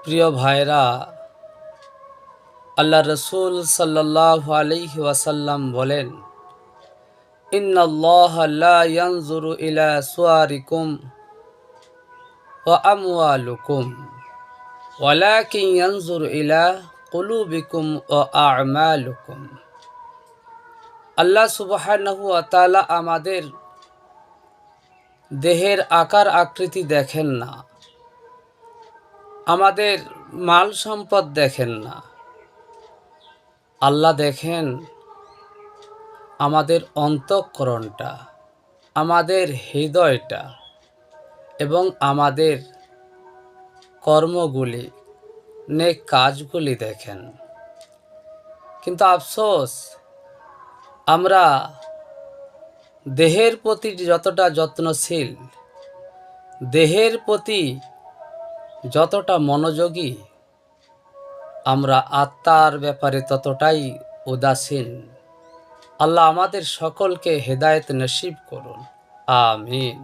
প্রিয় ভাইরা, আল্লাহ রসুল সাল্লাল্লাহু আলাইহি ওয়াসাল্লাম বলেন, ইন্নাল্লাহা লা ইয়ানজুরু ইলা সুয়ারিকুম ওয়া আমওয়ালিকুম ওয়ালাকিন ইয়ানজুরু ইলা কুলুবিকুম ওয়া আ'মালিকুম। আল্লাহ সুবহানাহু ওয়া তাআলা আমাদের দেহের আকার আকৃতি দেখেন না, আমাদের মাল সম্পদ দেখেন না। আল্লাহ দেখেন আমাদের অন্তঃকরণটা, আমাদের হৃদয়টা এবং আমাদের কর্মগুলি, নেক কাজগুলি দেখেন। কিন্তু আফসোস, আমরা দেহের প্রতি যতটা যত্নশীল, দেহের প্রতি যতটা মনোযোগী, আমরা আত্মার ব্যাপারে ততটাই উদাসীন। আল্লাহ আমাদের সকলকে হেদায়েত নসিব করুন, আমিন।